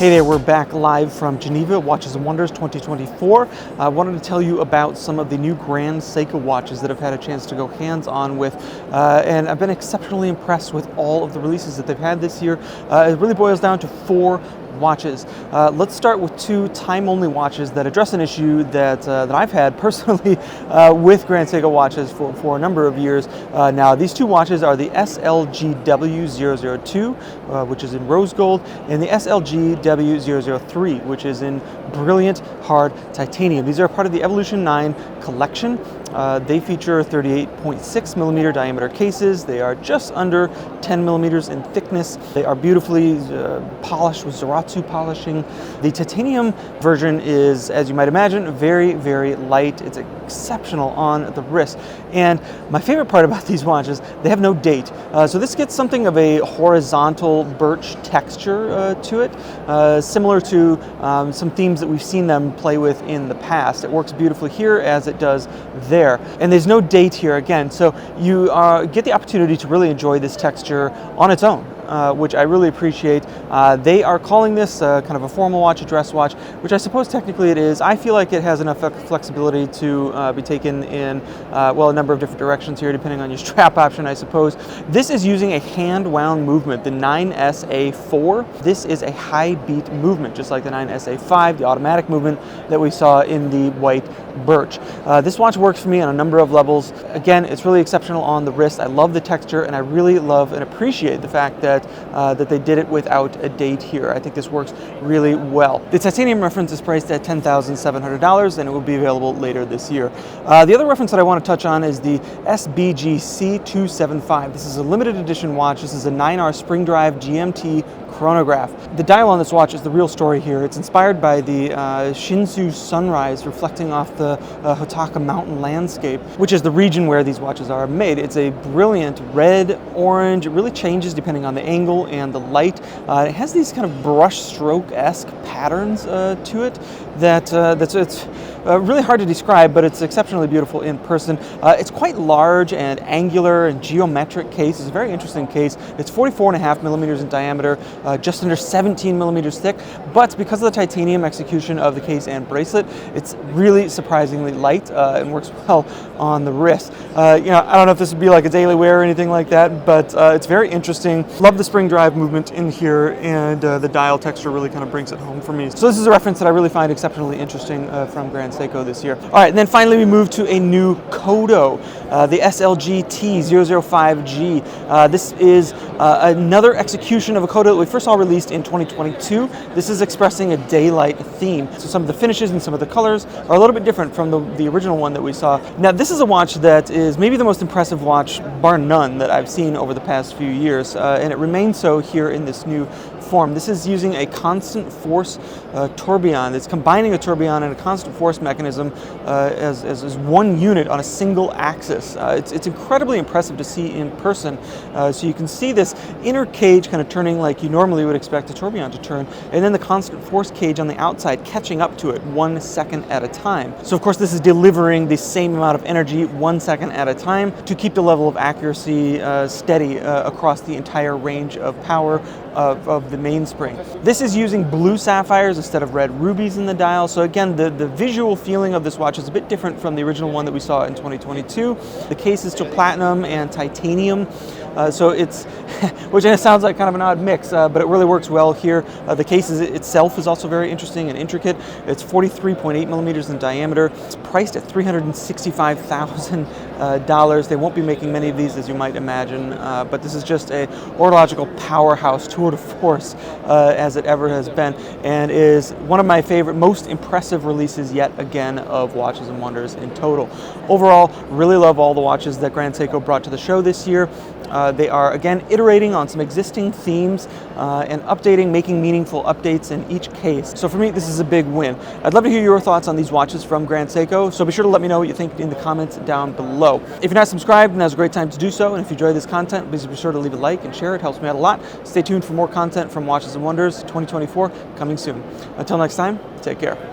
Hey there, we're back live from Geneva, Watches and Wonders 2024. I wanted to tell you about some of the new Grand Seiko watches that I've had a chance to go hands-on with, and I've been exceptionally impressed with all of the releases that they've had this year. It really boils down to 4 watches. Let's start with 2 time-only watches that address an issue that I've had personally with Grand Seiko watches for a number of years. Now, these 2 watches are the SLGW002, which is in rose gold, and the SLGW003, which is in brilliant hard titanium. These are part of the Evolution 9 collection. They feature 38.6 millimeter diameter cases. They are just under 10 millimeters in thickness. They are beautifully polished with Zaratsu polishing. The titanium version is, as you might imagine, very, very light. It's exceptional on the wrist. And my favorite part about these watches, they have no date. So this gets something of a horizontal birch texture to it, similar to some themes that we've seen them play with in the past. It works beautifully here as it does there. And there's no date here again, so you get the opportunity to really enjoy this texture on its own. Which I really appreciate. They are calling this kind of a formal watch, a dress watch, which I suppose technically it is. I feel like it has enough flexibility to be taken in, well, a number of different directions here, depending on your strap option, I suppose. This is using a hand-wound movement, the 9SA4. This is a high beat movement, just like the 9SA5, the automatic movement that we saw in the white birch. This watch works for me on a number of levels. Again, it's really exceptional on the wrist. I love the texture, and I really love and appreciate the fact that they did it without a date here. I think this works really well. The titanium reference is priced at $10,700, and it will be available later this year. The other reference that I want to touch on is the SBGC 275. This is a limited edition watch. This is a 9R spring drive GMT chronograph. The dial on this watch is the real story here. It's inspired by the Shinsu sunrise reflecting off the Hotaka mountain landscape, which is the region where these watches are made. It's a brilliant red, orange. It really changes depending on the angle and the light. It has these kind of brush stroke-esque patterns to it it's really hard to describe, but it's exceptionally beautiful in person. It's quite large and angular and geometric case. It's a very interesting case. It's 44.5 millimeters in diameter, just under 17 millimeters thick, but because of the titanium execution of the case and bracelet, it's really surprisingly light and works well on the wrist. I don't know if this would be like a daily wear or anything like that, but it's very interesting. Love the spring drive movement in here, and the dial texture really kind of brings it home for me. So this is a reference that I really find exceptionally interesting from Grand Seiko this year. All right, and then finally we move to a new Kodo, the SLGT 005G. This is another execution of a Kodo that we first saw released in 2022. This is expressing a daylight theme. So some of the finishes and some of the colors are a little bit different from the original one that we saw. Now, this is a watch that is maybe the most impressive watch, bar none, that I've seen over the past few years, and it remains so here in this new form. This is using a constant force tourbillon. It's combining a tourbillon and a constant force mechanism as one unit on a single axis. It's incredibly impressive to see in person. So you can see this inner cage kind of turning like you normally would expect a tourbillon to turn, and then the constant force cage on the outside catching up to it 1 second at a time. So of course this is delivering the same amount of energy 1 second at a time to keep the level of accuracy steady across the entire range of power of the mainspring. This is using blue sapphires instead of red rubies in the dial. So again, the visual feeling of this watch is a bit different from the original one that we saw in 2022. The case is still platinum and titanium. So it's, which sounds like kind of an odd mix, but it really works well here. The case itself is also very interesting and intricate. It's 43.8 millimeters in diameter. It's priced at $365,000. They won't be making many of these, as you might imagine, but this is just a horological powerhouse tour de force, as it ever has been, and is one of my favorite, most impressive releases yet again of Watches and Wonders in total. Overall, really love all the watches that Grand Seiko brought to the show this year. They are, again, iterating on some existing themes and updating, making meaningful updates in each case. So for me, this is a big win. I'd love to hear your thoughts on these watches from Grand Seiko, so be sure to let me know what you think in the comments down below. If you're not subscribed, now's a great time to do so, and if you enjoy this content, please be sure to leave a like and share. It helps me out a lot. Stay tuned for more content from Watches and Wonders 2024 coming soon. Until next time, take care.